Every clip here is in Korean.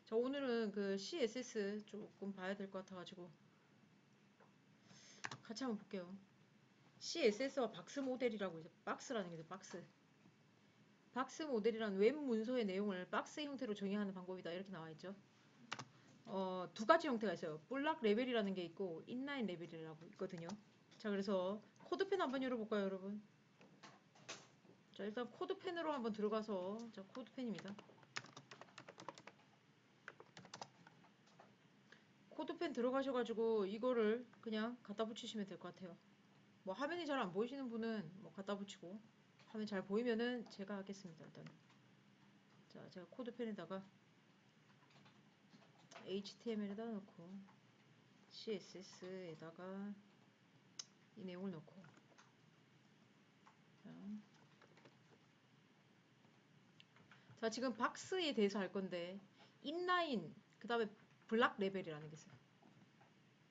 자, 오늘은 그 CSS 조금 봐야 될 것 같아가지고 같이 한번 볼게요. CSS와 박스 모델이라고 이제 박스라는 게 박스. 박스 모델이란 웹 문서의 내용을 박스 형태로 정의하는 방법이다. 이렇게 나와 있죠. 두 가지 형태가 있어요. 볼락 레벨이라는 게 있고 인라인 레벨이라고 있거든요. 자, 그래서 코드펜 한번 열어볼까요, 여러분? 자, 일단 코드펜으로 한번 들어가서 자, 코드펜입니다. 코드펜 들어가셔가지고 이거를 그냥 갖다 붙이시면 될 것 같아요. 뭐 화면이 잘 안 보이시는 분은 뭐 갖다 붙이고 화면 잘 보이면은 제가 하겠습니다. 일단 자, 제가 코드펜에다가 HTML에다 넣고 CSS에다가 이 내용을 넣고 자, 지금 박스에 대해서 할 건데 인라인 그 다음에 블락 레벨이라는 게 있어요.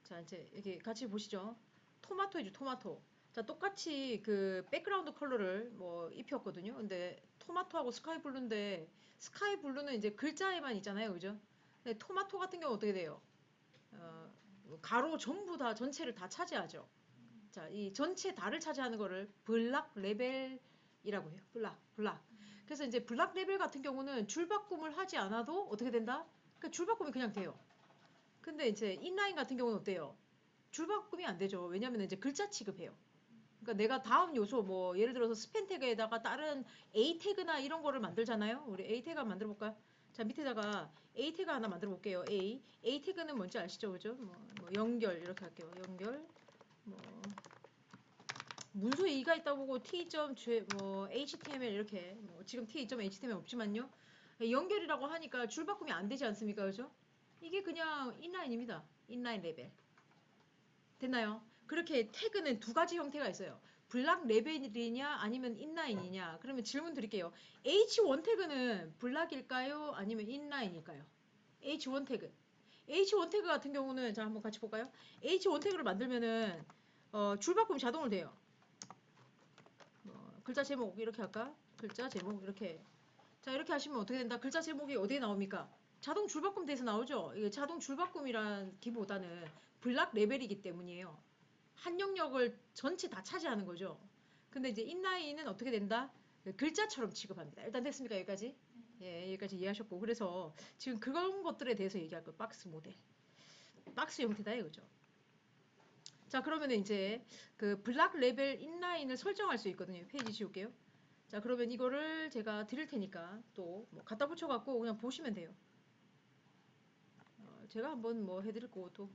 자, 이제 이렇게 같이 보시죠. 토마토이죠, 토마토. 자, 똑같이 그 백그라운드 컬러를 뭐 입혔거든요. 근데 토마토하고 스카이 블루인데 스카이 블루는 이제 글자에만 있잖아요, 그죠? 근데 토마토 같은 경우 어떻게 돼요? 어, 가로 전부 다 전체를 다 차지하죠. 자, 이 전체 다를 차지하는 거를 블락 레벨이라고 해요. 블락. 그래서 이제 블락 레벨 같은 경우는 줄바꿈을 하지 않아도 어떻게 된다? 그러니까 줄바꿈이 그냥 돼요. 근데 이제 인라인 같은 경우는 어때요? 줄바꿈이 안 되죠. 왜냐면 이제 글자 취급해요. 그러니까 내가 다음 요소 뭐 예를 들어서 스팬 태그에다가 다른 A 태그나 이런 거를 만들잖아요. 우리 A 태그 한번 만들어 볼까요? 자, 밑에다가 A 태그 하나 만들어 볼게요. A 태그는 뭔지 아시죠? 그죠? 뭐 연결 이렇게 할게요. 연결 뭐 문서 2가 있다고 보고 뭐 html 이렇게 뭐 지금 t.html 없지만요. 연결이라고 하니까 줄바꿈이 안 되지 않습니까? 그죠? 이게 그냥 인라인입니다. 인라인 레벨. 됐나요? 그렇게 태그는 두 가지 형태가 있어요. 블락 레벨이냐 아니면 인라인이냐. 그러면 질문 드릴게요. H1 태그는 블락일까요? 아니면 인라인일까요? H1 태그. H1 태그 같은 경우는 자 한번 같이 볼까요? H1 태그를 만들면은 줄바꿈 자동으로 돼요. 글자 제목 이렇게 할까? 글자 제목 이렇게. 자, 이렇게 하시면 어떻게 된다? 글자 제목이 어디에 나옵니까? 자동 줄바꿈 돼서 나오죠? 이게 자동 줄바꿈이란 기보다는 블락 레벨이기 때문이에요. 한 영역을 전체 다 차지하는 거죠. 근데 이제 인라인은 어떻게 된다? 글자처럼 취급합니다. 일단 됐습니까? 여기까지? 예, 여기까지 이해하셨고. 그래서 지금 그런 것들에 대해서 얘기할 거예요. 박스 모델. 박스 형태다 이거죠. 자, 그러면 이제 그 블락 레벨 인라인을 설정할 수 있거든요. 페이지 지울게요. 자, 그러면 이거를 제가 드릴 테니까 또 뭐 갖다 붙여갖고 그냥 보시면 돼요. 제가 한번 뭐 해드릴 거고 또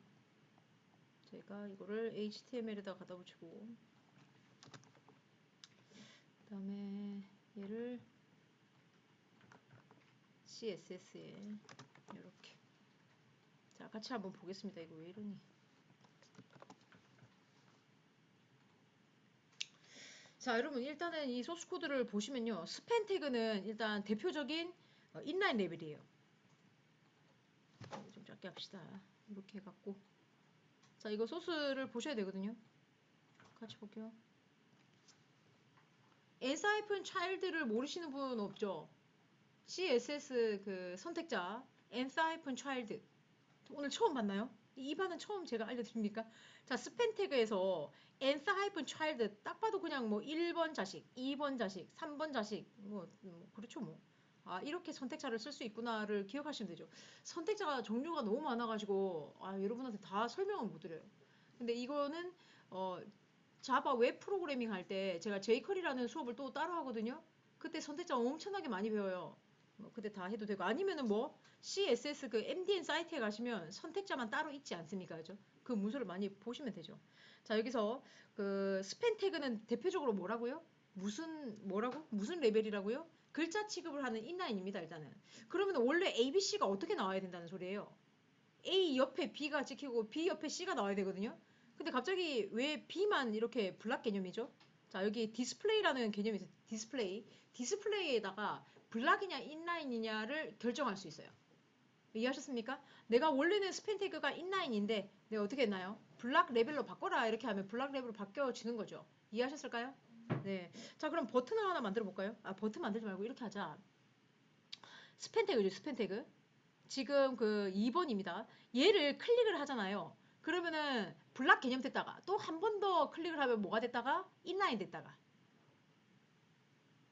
제가 이거를 HTML에다 갖다 붙이고 그 다음에 얘를 CSS에 이렇게 자 같이 한번 보겠습니다. 이거 왜 이러니? 자, 여러분 일단은 이 소스 코드를 보시면요. 스팬 태그는 일단 대표적인 인라인 레벨이에요. 좀 작게 합시다. 이렇게 해갖고 자, 이거 소스를 보셔야 되거든요. 같이 볼게요. n-child를 모르시는 분 없죠? CSS 그 선택자 n-child 오늘 처음 봤나요? 이 반은 처음 제가 알려드립니까? 자, 스팬 태그에서 n-child 딱 봐도 그냥 뭐 1번 자식, 2번 자식, 3번 자식 뭐 그렇죠 뭐. 아, 이렇게 선택자를 쓸 수 있구나를 기억하시면 되죠. 선택자가 종류가 너무 많아가지고 여러분한테 다 설명은 못 드려요. 근데 이거는 자바 웹 프로그래밍 할 때 제가 jQuery라는 수업을 또 따로 하거든요. 그때 선택자 엄청나게 많이 배워요. 뭐 그때 다 해도 되고 아니면은 뭐 CSS 그 MDN 사이트에 가시면 선택자만 따로 있지 않습니까? 그죠? 그 문서를 많이 보시면 되죠. 자, 여기서 그 스팬 태그는 대표적으로 뭐라고요? 무슨 레벨이라고요? 글자 취급을 하는 인라인입니다, 일단은. 그러면 원래 ABC가 어떻게 나와야 된다는 소리예요? A 옆에 B가 찍히고 B 옆에 C가 나와야 되거든요. 근데 갑자기 왜 B만 이렇게 블락 개념이죠? 자, 여기 디스플레이라는 개념이 있어요. 디스플레이에다가 블락이냐 인라인이냐를 결정할 수 있어요. 이해하셨습니까? 내가 원래는 스팬 태그가 인라인인데 내가 어떻게 했나요? 블락 레벨로 바꿔라 이렇게 하면 블락 레벨로 바뀌어지는 거죠. 이해하셨을까요? 네. 자, 그럼 버튼을 하나 만들어 볼까요? 버튼 만들지 말고 이렇게 하자. 스팬 태그죠, 스팬 태그. 지금 그 2번입니다. 얘를 클릭을 하잖아요. 그러면은 블락 개념 됐다가 또 한 번 더 클릭을 하면 뭐가 됐다가 인라인 됐다가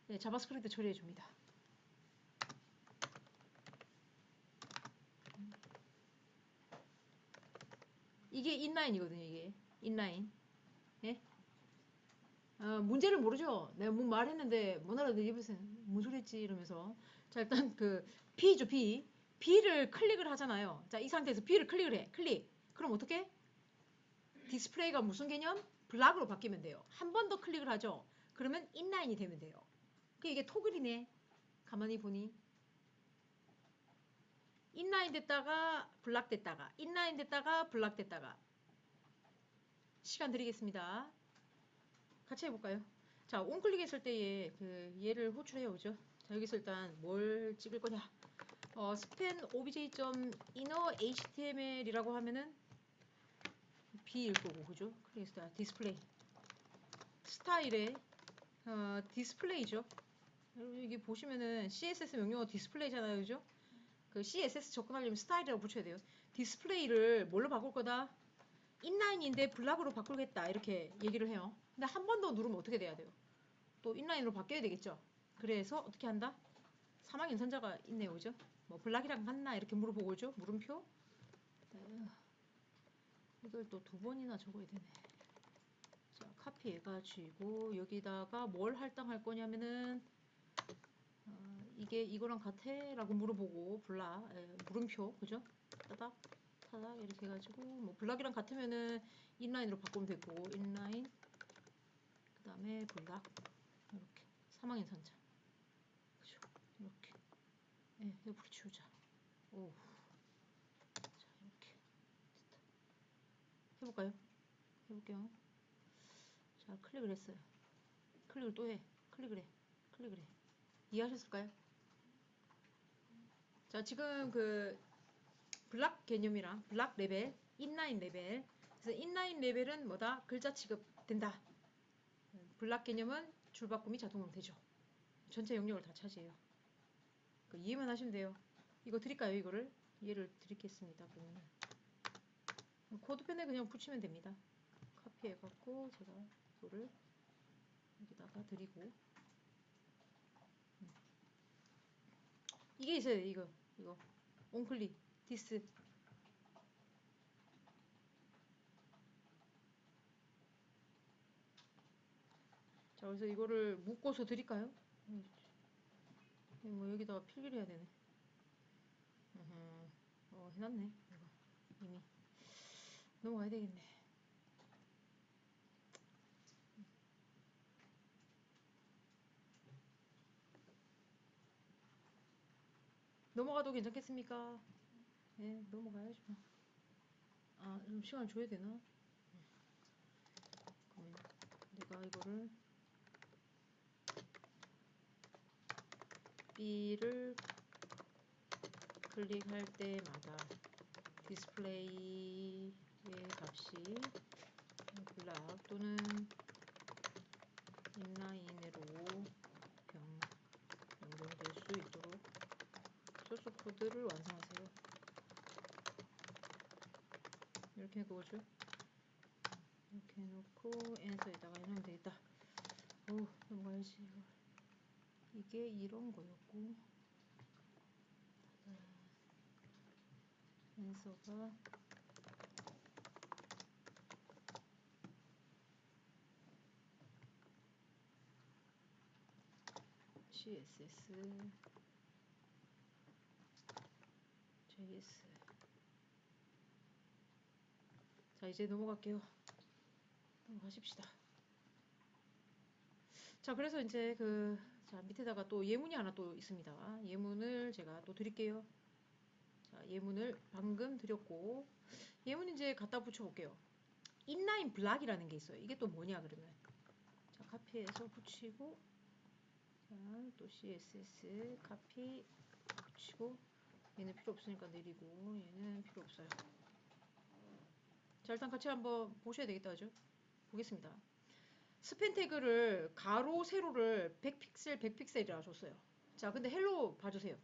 네, 자바스크립트 처리해 줍니다. 이게 인라인이거든요. 이게 인라인. 예? 문제를 모르죠. 내가 뭐 말했는데 못 알아듣니 무슨 뭔 소리 했지 이러면서 자 일단 그 B죠 B B를 클릭을 하잖아요. 자 이 상태에서 B를 클릭을 해 클릭 그럼 어떻게 디스플레이가 무슨 개념? 블락으로 바뀌면 돼요. 한 번 더 클릭을 하죠. 그러면 인라인이 되면 돼요. 그 이게 토글이네. 가만히 보니 인라인 됐다가 블락 됐다가 인라인 됐다가 블락 됐다가 시간 드리겠습니다. 같이 해볼까요? 자, 온클릭 했을 때에 그 얘를 호출해 오죠. 자, 여기서 일단 뭘 찍을 거냐? span obj.inner html이라고 하면은 b일 거고, 그죠? 그래서 디스플레이 스타일의 디스플레이죠. 여러분 여기 보시면은 CSS 명령어 디스플레이잖아요, 그죠? 그 CSS 접근하려면 스타일이라고 붙여야 돼요. 디스플레이를 뭘로 바꿀 거다? 인라인인데 블락으로 바꾸겠다 이렇게 얘기를 해요. 근데 한 번 더 누르면 어떻게 돼야 돼요? 또 인라인으로 바뀌어야 되겠죠. 그래서 어떻게 한다? 사망 연산자가 있네요, 그죠? 뭐 블락이랑 같나 이렇게 물어보고 오죠. 물음표. 이걸 또 두 번이나 적어야 되네. 자, 카피해가지고 여기다가 뭘 할당할 거냐면은 이게 이거랑 같아? 라고 물어보고 블락 물음표 그죠? 따닥 타닥 이렇게 해가지고 뭐 블락이랑 같으면은 인라인으로 바꾸면 되고 인라인 그 다음에 블락 이렇게 사망 연산자 그죠? 이렇게 옆으로 치우자. 오. 자, 이렇게. 됐다. 해볼까요? 해볼게요. 자, 클릭을 했어요. 클릭을 또 해. 클릭을 해. 클릭을 해. 이해하셨을까요? 자, 지금 그 블락 개념이랑 블락 레벨, 인라인 레벨. 그래서 인라인 레벨은 뭐다? 글자 취급된다. 블락 개념은 줄바꿈이 자동으로 되죠. 전체 영역을 다 차지해요. 그 이해만 하시면 돼요. 이거 드릴까요? 이거를? 이해를 드리겠습니다. 그러면 코드펜에 그냥 붙이면 됩니다. 카피해갖고 제가 이거를 여기다가 드리고 이게 있어요. 이거 온클릭 디스. 자 그래서 이거를 묶어서 드릴까요? 뭐 여기다가 필기를 해야 되네. 해놨네. 이거 이미 넘어가야 되겠네. 넘어가도 괜찮겠습니까? 네, 넘어가야죠. 좀 시간 줘야 되나? 그러면 내가 이거를 B를 클릭할 때마다 디스플레이의 값이 블락 또는 인라인으로 변경될 수 있도록 소스 코드를 완성하세요. 이렇게 해놓죠. 이렇게 해놓고 엔서에다가 해놓으면 되겠다. 오 넘어가야지. 이게 이런 거였고 엔서가 CSS JS. 자 이제 넘어갈게요. 넘어가십시다. 자 그래서 이제 자 밑에다가 또 예문이 하나 또 있습니다. 예문을 제가 또 드릴게요. 자 예문을 방금 드렸고 예문 이제 갖다 붙여 볼게요. 인라인 블락이라는 게 있어요. 이게 또 뭐냐 그러면 자 카피해서 붙이고 자 또 CSS 카피 붙이고 얘는 필요 없으니까 내리고 얘는 필요 없어요. 자 일단 같이 한번 보셔야 되겠다 그죠? 보겠습니다. 스팬 태그를 가로 세로를 100픽셀 100픽셀이라 줬어요. 자 근데 헬로 봐주세요.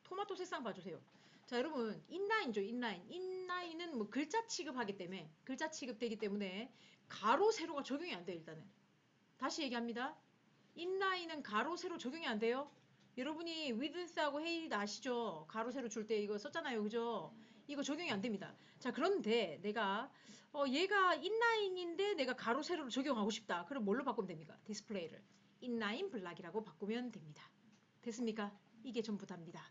토마토 색상 봐주세요. 자, 여러분, 인라인죠, 인라인. 인라인은 뭐 글자 취급하기 때문에, 글자 취급되기 때문에 가로, 세로가 적용이 안 돼요, 일단은. 다시 얘기합니다. 인라인은 가로, 세로 적용이 안 돼요. 여러분이 위드스하고 헤이드 아시죠? 가로, 세로 줄 때 이거 썼잖아요, 그죠? 이거 적용이 안 됩니다. 자, 그런데 내가, 얘가 인라인인데 내가 가로, 세로로 적용하고 싶다. 그럼 뭘로 바꾸면 됩니까? 디스플레이를. 인라인 블락이라고 바꾸면 됩니다. 됐습니까? 이게 전부 답니다.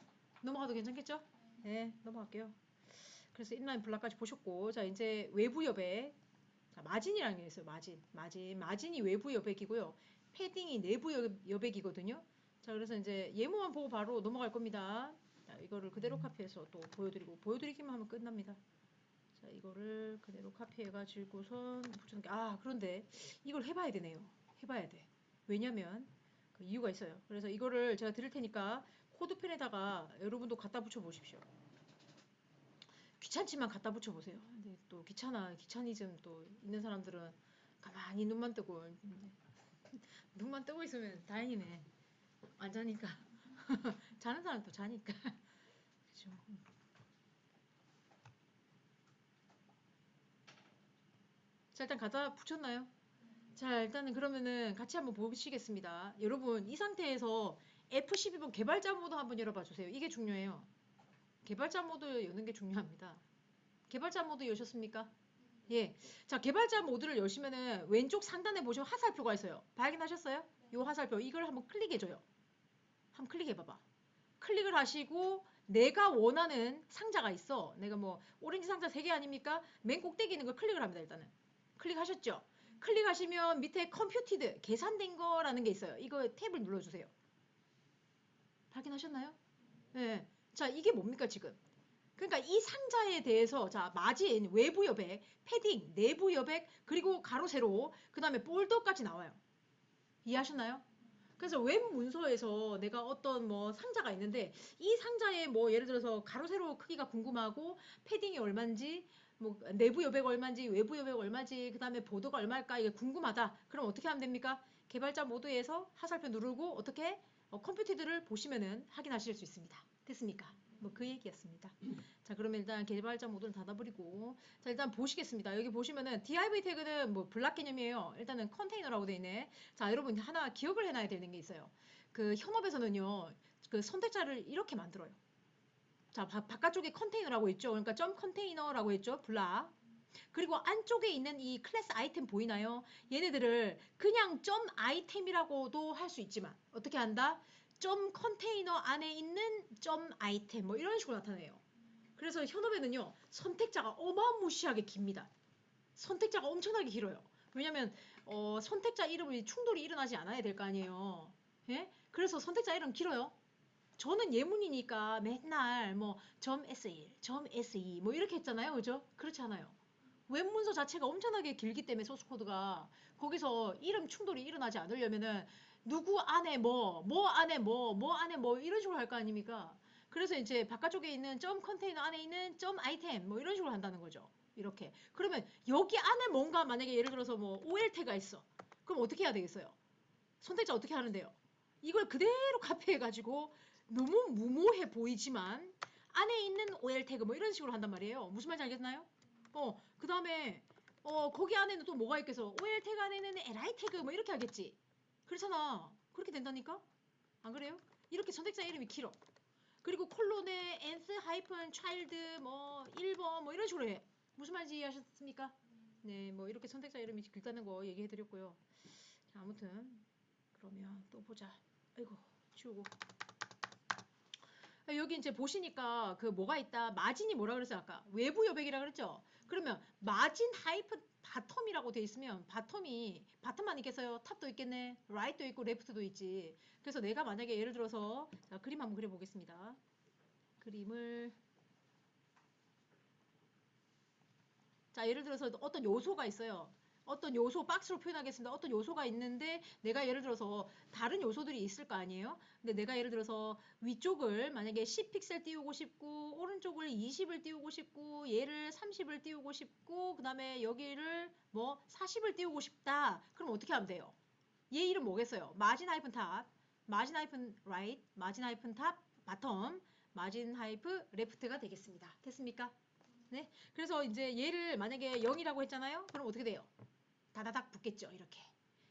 넘어가도 괜찮겠죠? 네, 넘어갈게요. 그래서 인라인 블락까지 보셨고, 자, 이제 외부 여백. 자, 마진이라는 게 있어요. 마진이 외부 여백이고요. 패딩이 내부 여백이거든요. 자, 그래서 이제 예무만 보고 바로 넘어갈 겁니다. 자, 이거를 그대로 카피해서 또 보여드리기만 하면 끝납니다. 자, 이거를 그대로 카피해가지고선 붙여놓게. 아, 그런데 이걸 해봐야 되네요. 해봐야 돼. 왜냐면 그 이유가 있어요. 그래서 이거를 제가 드릴 테니까 코드펜에다가 여러분도 갖다 붙여 보십시오. 귀찮지만 갖다 붙여 보세요. 근데 또 귀차니즘 또 있는 사람들은 가만히 눈만 뜨고 눈만 뜨고 있으면 다행이네. 안 자니까. 자는 사람 또 자니까. 그죠. 자, 일단 갖다 붙였나요? 자, 일단은 그러면은 같이 한번 보시겠습니다. 여러분, 이 상태에서 F12번 개발자 모드 한번 열어봐 주세요. 이게 중요해요. 개발자 모드 여는 게 중요합니다. 개발자 모드 여셨습니까? 예. 자, 개발자 모드를 여시면은 왼쪽 상단에 보시면 화살표가 있어요. 발견하셨어요? 요 화살표. 이걸 한번 클릭해줘요. 한번 클릭해봐봐. 클릭을 하시고 내가 원하는 상자가 있어. 내가 뭐 오렌지 상자 3개 아닙니까? 맨 꼭대기 있는 걸 클릭을 합니다. 일단은. 클릭하셨죠? 클릭하시면 밑에 컴퓨티드 계산된 거라는 게 있어요. 이거 탭을 눌러주세요. 확인하셨나요? 네. 자, 이게 뭡니까 지금? 그러니까 이 상자에 대해서 자 마진, 외부 여백, 패딩, 내부 여백, 그리고 가로 세로, 그 다음에 볼더까지 나와요. 이해하셨나요? 그래서 웹 문서에서 내가 어떤 뭐 상자가 있는데 이 상자에 뭐 예를 들어서 가로 세로 크기가 궁금하고 패딩이 얼마인지 뭐 내부 여백 얼마인지 외부 여백 얼마인지 그 다음에 보도가 얼마일까 이게 궁금하다. 그럼 어떻게 하면 됩니까? 개발자 모드에서 화살표 누르고 어떻게 컴퓨터들을 보시면은 확인하실 수 있습니다. 됐습니까? 뭐 그 얘기였습니다. 자, 그러면 일단 개발자 모드를 닫아버리고 자, 일단 보시겠습니다. 여기 보시면은 div 태그는 뭐 블락 개념이에요. 일단은 컨테이너라고 돼 있네. 자, 여러분 하나 기억을 해놔야 되는 게 있어요. 그 현업에서는요, 그 선택자를 이렇게 만들어요. 자, 바깥쪽에 컨테이너라고 있죠. 그러니까 점 컨테이너라고 했죠. 블락. 그리고 안쪽에 있는 이 클래스 아이템 보이나요? 얘네들을 그냥 점 아이템이라고도 할 수 있지만 어떻게 한다? 점 컨테이너 안에 있는 점 아이템 뭐 이런 식으로 나타내요. 그래서 현업에는요, 선택자가 어마무시하게 깁니다. 선택자가 엄청나게 길어요. 왜냐면 선택자 이름이 충돌이 일어나지 않아야 될 거 아니에요. 예? 그래서 선택자 이름 길어요. 저는 예문이니까 맨날 뭐 점 S1, 점 S2 뭐 이렇게 했잖아요. 그죠? 그렇지 않아요. 웹문서 자체가 엄청나게 길기 때문에 소스 코드가 거기서 이름 충돌이 일어나지 않으려면은 누구 안에 뭐 안에 뭐 안에 뭐 이런 식으로 할 거 아닙니까? 그래서 이제 바깥쪽에 있는 점 컨테이너 안에 있는 점 아이템 뭐 이런 식으로 한다는 거죠. 이렇게. 그러면 여기 안에 뭔가 만약에 예를 들어서 뭐 OL태가 있어. 그럼 어떻게 해야 되겠어요? 선택자 어떻게 하는데요? 이걸 그대로 카피해가지고 너무 무모해 보이지만 안에 있는 OL 태그 뭐 이런 식으로 한단 말이에요. 무슨 말인지 알겠나요? 그 다음에 거기 안에는 또 뭐가 있겠어? OL 태그 안에는 LI 태그 뭐 이렇게 하겠지. 그렇잖아. 그렇게 된다니까? 안 그래요? 이렇게 선택자 이름이 길어. 그리고 콜론에 nth 하이픈 child 뭐 1번 뭐 이런 식으로 해. 무슨 말인지 이해하셨습니까? 네, 뭐 이렇게 선택자 이름이 길다는 거 얘기해 드렸고요. 자, 아무튼 그러면 또 보자. 아이고, 치우고. 여기 이제 보시니까 그 뭐가 있다. 마진이 뭐라 그랬어요? 아까 외부 여백이라 그랬죠? 그러면 마진 하이프 바텀이라고 돼 있으면 바텀만 있겠어요? 탑도 있겠네. 라이트도 있고 레프트도 있지. 그래서 내가 만약에 예를 들어서 자, 그림 한번 그려 보겠습니다. 그림을 자, 예를 들어서 어떤 요소가 있어요. 어떤 요소 박스로 표현하겠습니다. 어떤 요소가 있는데 내가 예를 들어서 다른 요소들이 있을 거 아니에요? 근데 내가 예를 들어서 위쪽을 만약에 10픽셀 띄우고 싶고 오른쪽을 20을 띄우고 싶고 얘를 30을 띄우고 싶고 그 다음에 여기를 뭐 40을 띄우고 싶다. 그럼 어떻게 하면 돼요? 얘 이름 뭐겠어요? 마진 하이픈 탑, 마진 하이픈 라이트, 마진 하이픈 탑, 바텀, 마진 하이프 레프트가 되겠습니다. 됐습니까? 네. 그래서 이제 얘를 만약에 0이라고 했잖아요. 그럼 어떻게 돼요? 다다닥 붙겠죠. 이렇게.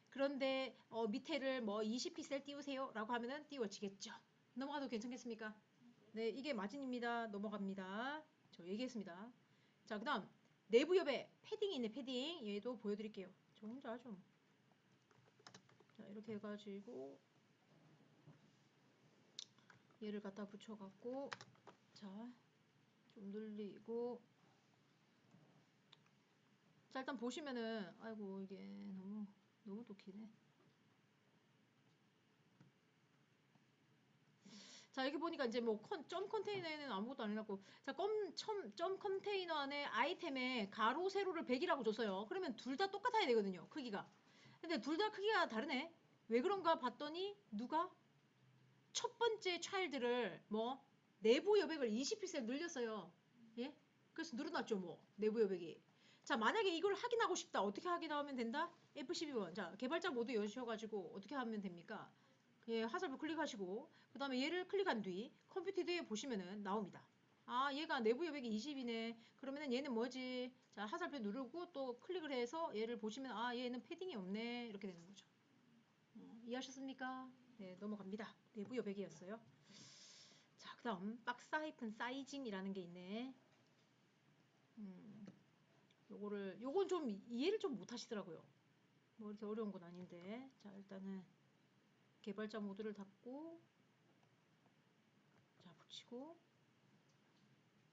그런데 밑에를 뭐 20픽셀 띄우세요 라고 하면은 띄워지겠죠. 넘어가도 괜찮겠습니까? 네, 이게 마진입니다. 넘어갑니다. 저 얘기했습니다. 자, 그 다음 내부 옆에 패딩이 있네. 패딩 얘도 보여드릴게요. 저 혼자 좀. 자, 이렇게 해가지고 얘를 갖다 붙여갖고 자, 좀 늘리고 자, 일단 보시면은 아이고 이게 너무 독히네. 자, 여기 보니까 이제 뭐 점 컨테이너에는 아무것도 안 해놨고 자, 점 컨테이너 안에 아이템에 가로 세로를 100이라고 줬어요. 그러면 둘 다 똑같아야 되거든요. 크기가. 근데 둘 다 크기가 다르네. 왜 그런가 봤더니 누가 첫 번째 차일드를 뭐 내부 여백을 20픽셀 늘렸어요. 예? 그래서 늘어났죠 뭐 내부 여백이. 자, 만약에 이걸 확인하고 싶다. 어떻게 확인하면 된다? F12번. 자, 개발자 모드 여셔가지고 어떻게 하면 됩니까? 예, 화살표 클릭하시고 그 다음에 얘를 클릭한 뒤 컴퓨터 뒤에 보시면은 나옵니다. 아, 얘가 내부 여백이 20이네. 그러면은 얘는 뭐지? 자, 화살표 누르고 또 클릭을 해서 얘를 보시면 아, 얘는 패딩이 없네. 이렇게 되는 거죠. 이해하셨습니까? 네, 넘어갑니다. 내부 여백이었어요. 자, 그 다음 박스 하이픈 사이징이라는 게 있네. 요건 좀 이해를 좀 못하시더라고요. 뭐 이렇게 어려운 건 아닌데. 자, 일단은 개발자 모드를 닫고 자, 붙이고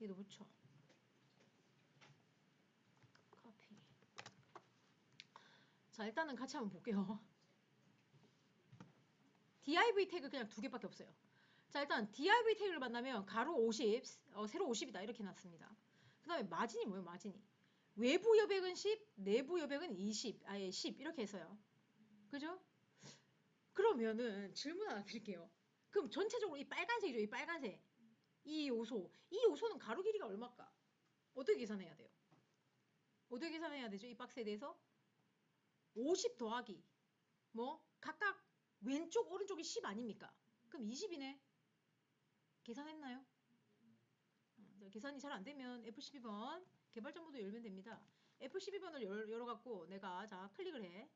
얘도 붙여. 카피. 자, 일단은 같이 한번 볼게요. div 태그 그냥 두 개밖에 없어요. 자, 일단 div 태그를 만나면 가로 50, 세로 50이다 이렇게 놨습니다. 그 다음에 마진이 뭐예요? 마진이 외부 여백은 10, 내부 여백은 20, 아예 10 이렇게 해서요. 그죠? 그러면은 질문 하나 드릴게요. 그럼 전체적으로 이 빨간색이죠. 이 빨간색. 이 요소는 가로 길이가 얼마일까? 어떻게 계산해야 돼요? 어떻게 계산해야 되죠? 이 박스에 대해서 50 더하기 뭐 각각 왼쪽 오른쪽이 10 아닙니까? 그럼 20이네. 계산했나요? 계산이 잘 안되면 F12번 개발자 모드 열면 됩니다. F12번을 열어갖고 내가 자 클릭을 해.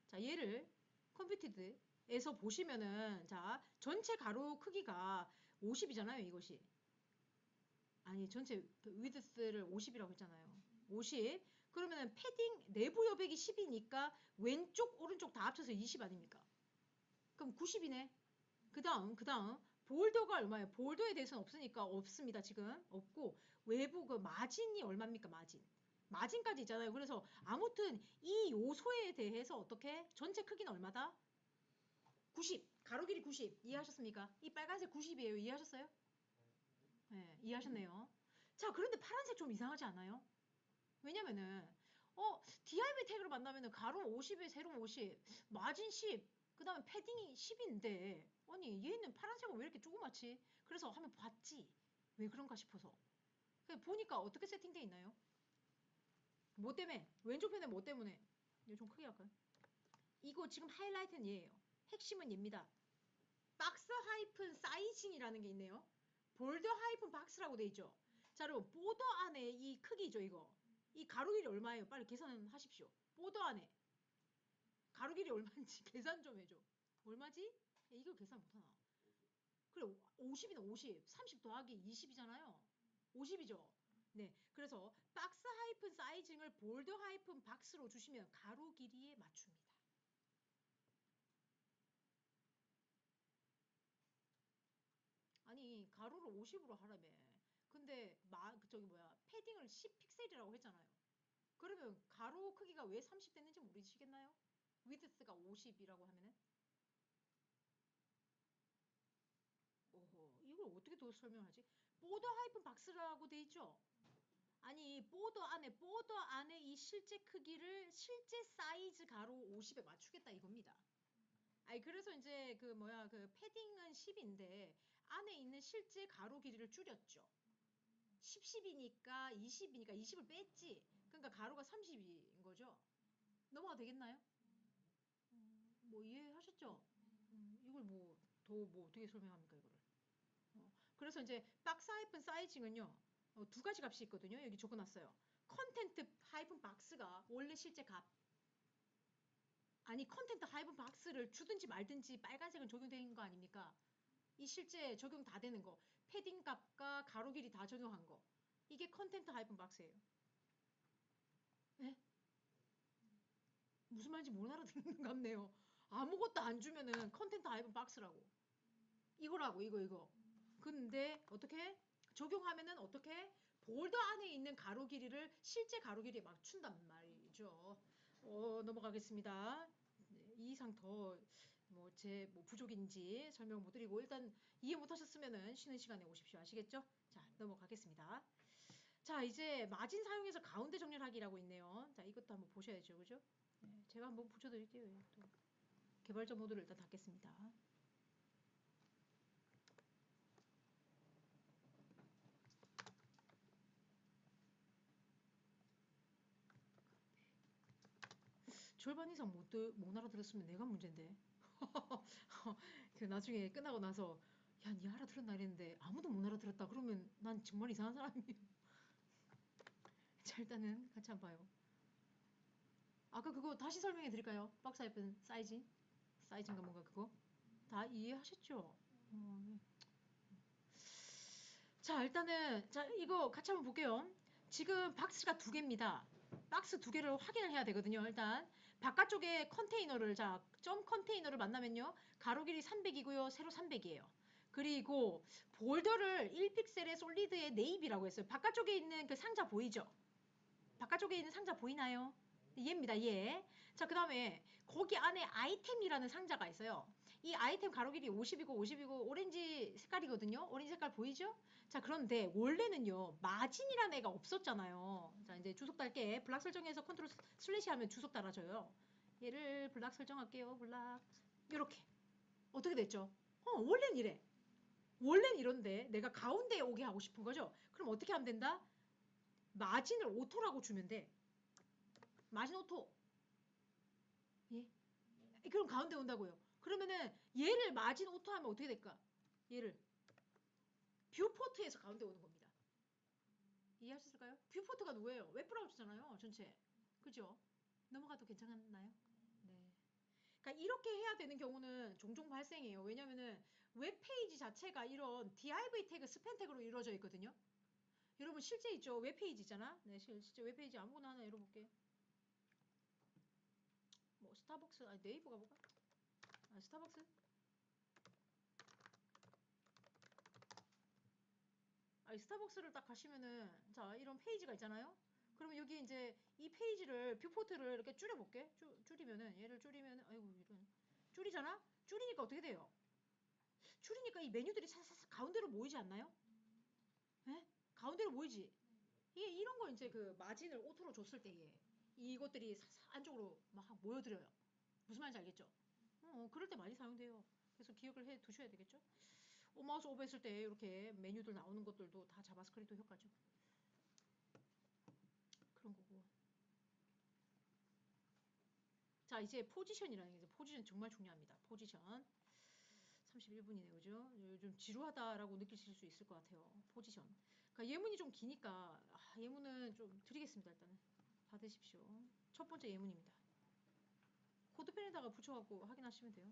자, 얘를 컴퓨티드에서 보시면은 자 전체 가로 크기가 50이잖아요. 이것이 아니 전체 위드스를 50이라고 했잖아요. 50 그러면은 패딩 내부 여백이 10이니까 왼쪽 오른쪽 다 합쳐서 20 아닙니까? 그럼 90이네. 그 다음 볼더가 얼마예요? 볼더에 대해서는 없으니까 없습니다. 지금 없고 외부 그 마진이 얼마입니까? 마진까지 있잖아요. 그래서 아무튼 이 요소에 대해서 어떻게 전체 크기는 얼마다? 90 가로 길이 90 이해하셨습니까? 이 빨간색 90이에요. 이해하셨어요? 네, 이해하셨네요. 자, 그런데 파란색 좀 이상하지 않아요? 왜냐면은 div 태그를 만나면은 가로 50에 세로 50 마진 10 그 다음에 패딩이 10인데 아니 얘는 파란색은 왜 이렇게 조그맣지? 그래서 한번 봤지 왜 그런가 싶어서 보니까 어떻게 세팅되어 있나요? 뭐 때문에? 왼쪽 편에 뭐 때문에? 이거 좀 크게 할까요? 이거 지금 하이라이트는 얘예요. 핵심은 얘입니다. 박스 하이픈 사이징이라는 게 있네요. 볼더 하이픈 박스라고 돼 있죠. 자, 여러분 보더 안에 이 크기죠. 이거 이 가로 길이 얼마예요? 빨리 계산하십시오. 보더 안에 가로 길이 얼마인지 계산 좀 해줘. 얼마지? 이거 계산 못하나? 그래 50이나 50 30 더하기 20이잖아요. 50이죠. 네, 그래서 박스 하이픈 사이징을 볼더 하이픈 박스로 주시면 가로 길이에 맞춥니다. 아니 가로를 50으로 하라며. 근데 저기 뭐야 패딩을 10 픽셀이라고 했잖아요. 그러면 가로 크기가 왜 30 됐는지 모르시겠나요? 위드스가 50이라고 하면은 오호 이걸 어떻게 더 설명하지? 보더 하이픈 박스라고 돼 있죠? 아니 보더 안에 이 실제 크기를 실제 사이즈 가로 50에 맞추겠다 이겁니다. 아니 그래서 이제 그 뭐야 그 패딩은 10인데 안에 있는 실제 가로 길이를 줄였죠. 10이니까 20이니까 20을 뺐지. 그러니까 가로가 30인 거죠. 넘어가 되겠나요? 뭐 이해하셨죠? 이걸 뭐 더 뭐 어떻게 설명합니까 이거를? 그래서 이제 박스 하이픈 사이징은요. 두 가지 값이 있거든요. 여기 적어놨어요. 컨텐트 하이픈 박스가 원래 실제 값. 아니 컨텐트 하이픈 박스를 주든지 말든지 빨간색은 적용되는 거 아닙니까? 이 실제 적용 다 되는 거. 패딩 값과 가로 길이 다 적용한 거. 이게 컨텐트 하이픈 박스예요. 네? 무슨 말인지 못 알아듣는 것 같네요. 아무것도 안 주면은 컨텐트 하이픈 박스라고. 이거라고 이거. 근데 어떻게 적용하면은 어떻게 볼더 안에 있는 가로 길이를 실제 가로 길이에 맞춘단 말이죠. 넘어가겠습니다. 네, 이 이상 더 뭐 제 뭐 부족인지 설명 못 드리고 일단 이해 못 하셨으면은 쉬는 시간에 오십시오. 아시겠죠? 자, 넘어가겠습니다. 자, 이제 마진 사용해서 가운데 정렬하기라고 있네요. 자, 이것도 한번 보셔야죠. 그죠? 네, 제가 한번 붙여드릴게요. 또 개발자 모드를 일단 닫겠습니다. 절반 이상 못 알아들었으면 내가 문제인데. 그 나중에 끝나고 나서 야, 니 알아들었나 이랬는데 아무도 못 알아들었다. 그러면 난 정말 이상한 사람이에요. 자, 일단은 같이 한번 봐요. 아까 그거 다시 설명해 드릴까요? 박스 하이픈 사이즈인가 뭔가 그거 다 이해하셨죠? 네. 자, 일단은 자 이거 같이 한번 볼게요. 지금 박스가 두 개입니다. 박스 두 개를 확인을 해야 되거든요. 일단 바깥쪽에 컨테이너를 점 컨테이너를 만나면요. 가로 길이 300이고요. 세로 300이에요. 그리고 볼더를 1픽셀의 솔리드의 네이비라고 했어요. 바깥쪽에 있는 그 상자 보이죠? 바깥쪽에 있는 상자 보이나요? 얘입니다, 얘. 자, 그 다음에 거기 안에 아이템이라는 상자가 있어요. 이 아이템 가로 길이 50이고 오렌지 색깔이거든요. 오렌지 색깔 보이죠? 자, 그런데 원래는요, 마진이라는 애가 없었잖아요. 자, 이제 주석 달게 블락 설정해서 컨트롤 슬래시 하면 주석 달아줘요. 얘를 블락 설정할게요, 블락. 요렇게. 어떻게 됐죠? 원래는 이래. 원래는 이런데 내가 가운데에 오게 하고 싶은 거죠? 그럼 어떻게 하면 된다? 마진을 오토라고 주면 돼. 마진 오토. 예? 그럼 가운데 온다고요. 그러면은 얘를 마진 오토 하면 어떻게 될까? 얘를 뷰포트에서 가운데 오는 겁니다. 이해하셨을까요? 뷰포트가 누구예요? 웹브라우저잖아요. 전체. 그죠? 넘어가도 괜찮나요? 네. 그러니까 이렇게 해야 되는 경우는 종종 발생해요. 왜냐면은 웹페이지 자체가 이런 div 태그, 스팬 태그로 이루어져 있거든요. 여러분 실제 있죠? 웹페이지 있잖아. 네, 실제 웹페이지 아무거나 하나 열어볼게. 뭐 스타벅스, 아니 네이버가 뭐가? 스타벅스? 스타벅스를 딱 가시면은 자 이런 페이지가 있잖아요. 그러면 여기 이제 이 페이지를 뷰포트를 이렇게 줄여볼게. 줄이면은 얘를 줄이면은 아이고 이런 줄이잖아. 줄이니까 어떻게 돼요? 줄이니까 이 메뉴들이 사사사 가운데로 모이지 않나요? 에? 가운데로 모이지. 이게 이런 거 이제 그 마진을 오토로 줬을 때에 이것들이 사사 안쪽으로 막 모여들어요. 무슨 말인지 알겠죠? 그럴 때 많이 사용돼요. 그래서 기억을 해 두셔야 되겠죠? 마우스 오버 했을 때 이렇게 메뉴들 나오는 것들도 다 자바스크립트 효과죠. 그런 거고. 자, 이제 포지션이라는 게 포지션 정말 중요합니다. 포지션. 31분이네요. 그죠? 요즘 지루하다라고 느끼실 수 있을 것 같아요. 포지션. 그러니까 예문이 좀 기니까 예문은 좀 드리겠습니다. 일단은 받으십시오. 첫 번째 예문입니다. 코드펜에다가 붙여갖고 확인하시면 돼요.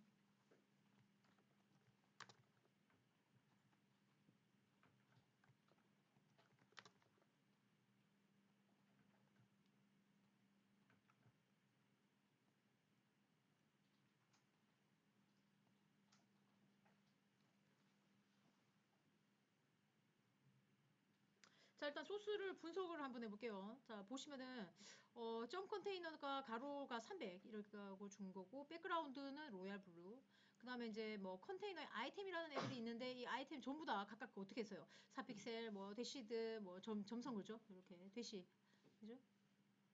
자, 일단 소스를 분석을 한번 해볼게요. 자, 보시면은, 점 컨테이너가 가로가 300 이렇게 하고 준 거고, 백그라운드는 로얄 블루. 그 다음에 이제 뭐 컨테이너에 아이템이라는 애들이 있는데, 이 아이템 전부 다 각각 어떻게 했어요? 4픽셀, 뭐 대시드, 뭐 점성 그죠? 이렇게 대시. 그죠?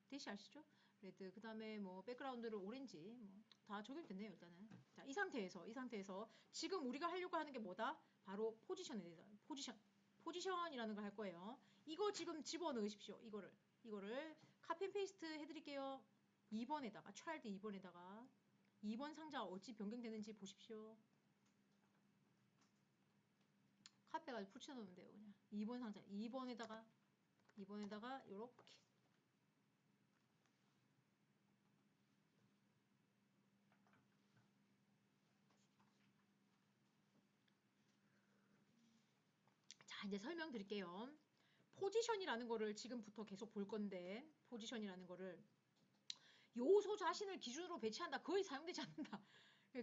대시 아시죠? 레드. 그 다음에 뭐 백그라운드를 오렌지. 뭐 다 적용됐네요, 일단은. 자, 이 상태에서 지금 우리가 하려고 하는 게 뭐다? 바로 포지션에 대해서. 포지션이라는 걸 할 거예요. 이거 지금 집어넣으십시오. 이거를 카피 앤 페이스트 해드릴게요. 2번에다가 차일드 2번에다가 2번 상자 어찌 변경되는지 보십시오. 카페가지고 붙여놓으면 돼요. 그냥 2번 상자 2번에다가 요렇게 자 이제 설명드릴게요. 포지션이라는 거를 지금부터 계속 볼 건데 포지션이라는 거를 요소 자신을 기준으로 배치한다. 거의 사용되지 않는다.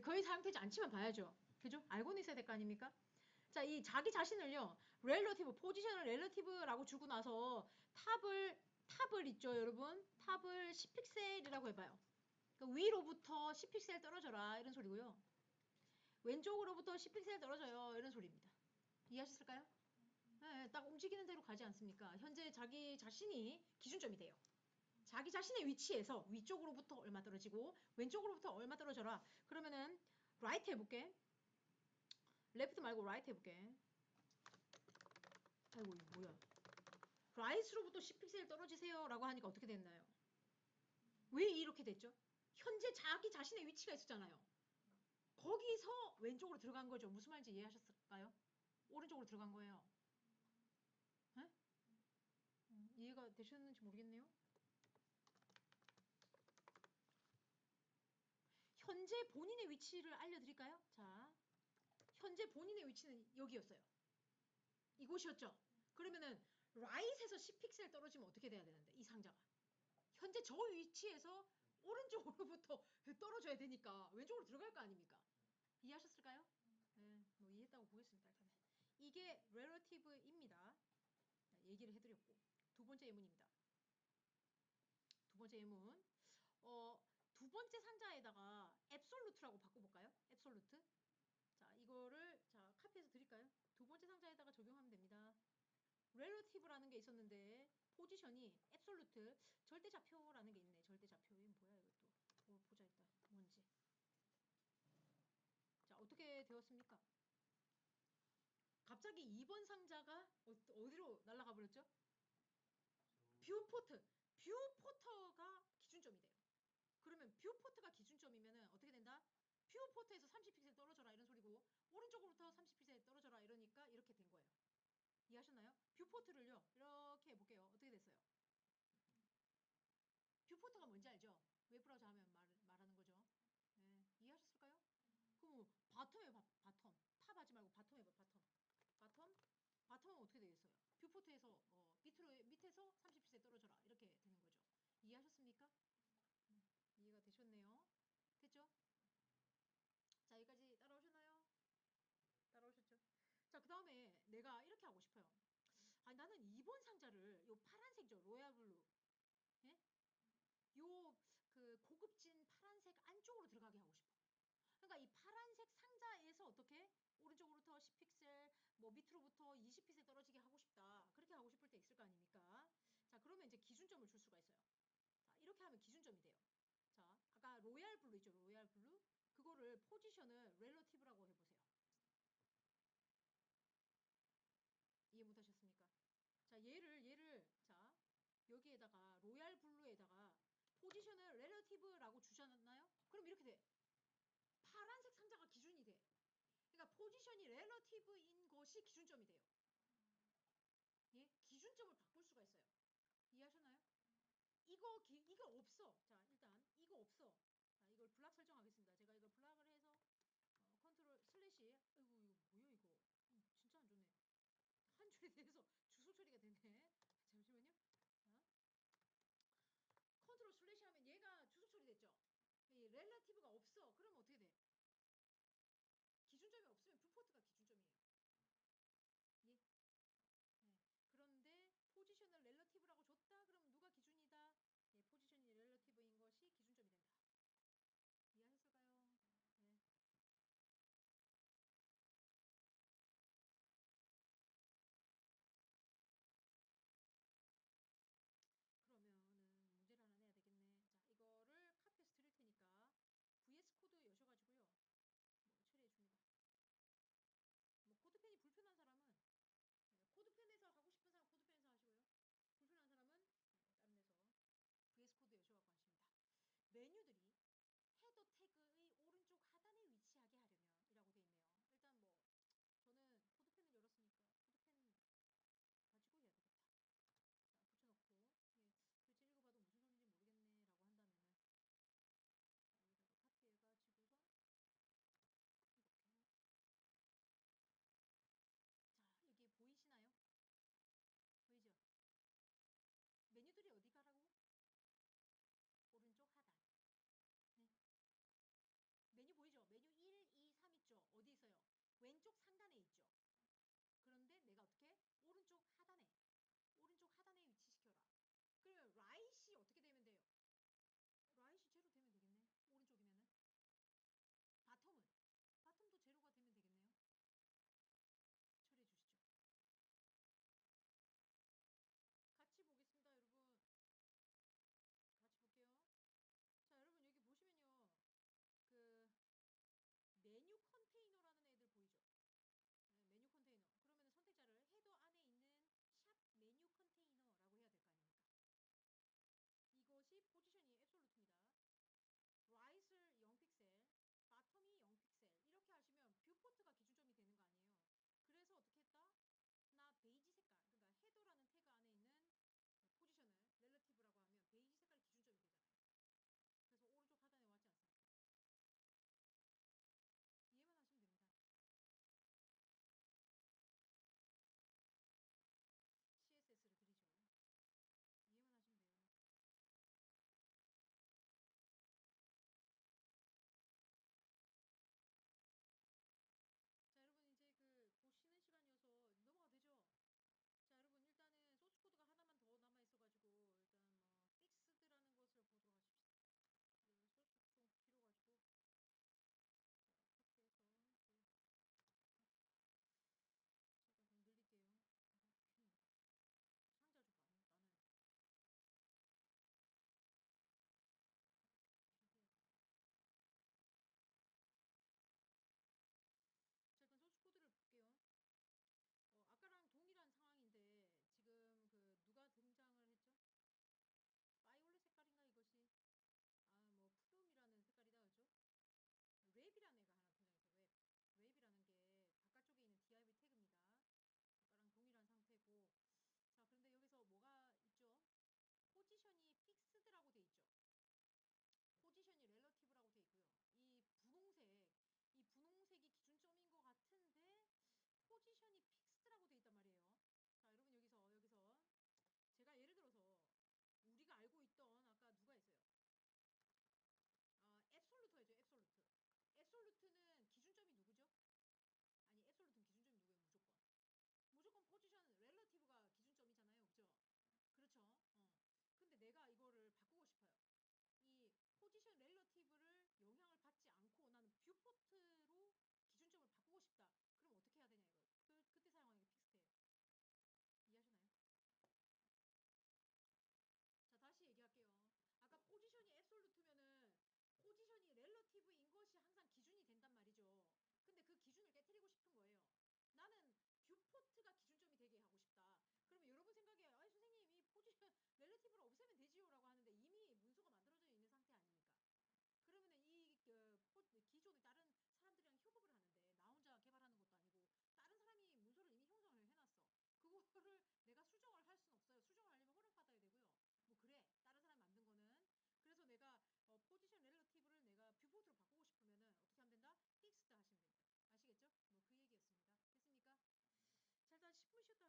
거의 사용되지 않지만 봐야죠. 그죠? 알고는 있어야 될 거 아닙니까? 자, 이 자기 자신을요. 렐러티브, 포지션을 렐러티브라고 주고 나서 탑을 있죠, 여러분? 탑을 10픽셀이라고 해봐요. 그러니까 위로부터 10픽셀 떨어져라 이런 소리고요. 왼쪽으로부터 10픽셀 떨어져요 이런 소리입니다. 이해하셨을까요? 네, 딱 움직이는 대로 가지 않습니까? 현재 자기 자신이 기준점이 돼요. 자기 자신의 위치에서 위쪽으로부터 얼마 떨어지고 왼쪽으로부터 얼마 떨어져라. 그러면은 라이트 해볼게. 레프트 말고 라이트 해볼게. 아이고 이거 뭐야. 라이트로부터 10픽셀 떨어지세요 라고 하니까 어떻게 됐나요? 왜 이렇게 됐죠? 현재 자기 자신의 위치가 있었잖아요. 거기서 왼쪽으로 들어간 거죠. 무슨 말인지 이해하셨을까요? 오른쪽으로 들어간 거예요. 에? 이해가 되셨는지 모르겠네요. 현재 본인의 위치를 알려드릴까요? 자, 현재 본인의 위치는 여기였어요. 이곳이었죠. 그러면은 라이트에서 10픽셀 떨어지면 어떻게 돼야 되는데 이 상자가 현재 저 위치에서 오른쪽으로부터 떨어져야 되니까 왼쪽으로 들어갈 거 아닙니까? 이해하셨을까요? 네, 뭐 이해했다고 보겠습니다. 일단은. 이게 relative입니다. 얘기를 해드렸고 두 번째 예문입니다. 두 번째 예문 두 번째 상자에다가 absolute라고 바꿔볼까요? absolute. 자 이거를 자 카피해서 드릴까요? 두 번째 상자에다가 적용하면 됩니다. relative라는 게 있었는데 포지션이 absolute 절대좌표라는 게 있네. 절대좌표 이게 뭐야 이것도 보자 일단 뭔지. 자 어떻게 되었습니까? 갑자기 2번 상자가 어디로 날아가 버렸죠? 뷰포트. 뷰포터가 기준점이 돼요. 그러면 뷰포트가 기준점이면 어떻게 된다? 뷰포트에서 30픽셀 떨어져라 이런 소리고 오른쪽으로부터 30픽셀 떨어져라 이러니까 이렇게 된 거예요. 이해하셨나요? 뷰포트를요. 이렇게 해볼게요. 어떻게 됐어요? 뷰포트가 뭔지 알죠? 웹브라우저 하면 말하는 거죠. 네, 이해하셨을까요? 그럼 바텀 해봐. 바텀. 탑 하지 말고 바텀 해봐. 바텀. 바텀은 어떻게 되겠어요? 뷰포트에서 밑에서 30픽셀 떨어져라 이렇게 되는 거죠. 이해하셨습니까? 이해가 되셨네요. 됐죠? 자 여기까지 따라오셨나요? 따라오셨죠? 자 그 다음에 내가 이렇게 하고 싶어요. 아니 나는 2번 상자를 요 파란색이죠. 로얄 블루. 예? 요 그 고급진 파란색 안쪽으로 들어가게 하고 싶어. 그러니까 이 파란색 상자에서 어떻게 오른쪽으로부터 10픽셀 뭐 밑으로부터 20픽셀 떨어지게 하고 싶다. 그렇게 하고 싶을 때 있을 거 아닙니까? 자 그러면 이제 기준점을 줄 수가 있어요. 자 이렇게 하면 기준점이 돼요. 자 아까 로얄 블루 있죠. 로얄 블루. 그거를 포지션을 렐러티브라고 해보세요. 이해 못하셨습니까? 자 얘를 자 여기에다가 로얄 블루에다가 포지션을 렐러티브라고 주셨나요? 그럼 이렇게 돼. 파란색 상자가 기준이 돼. 그러니까 포지션이 렐러티브인 것이 기준점이 돼요. 예? 기준점을 바꿀 수가 있어요. 이해하셨나요? 이거 없어. 자, 일단 이거 없어. 자, 이걸 블락 설정하겠습니다. 제가 이걸 블락을 해서 컨트롤 슬래시 아이고 이거 뭐야 이거 진짜 안 좋네. 한 줄에 대해서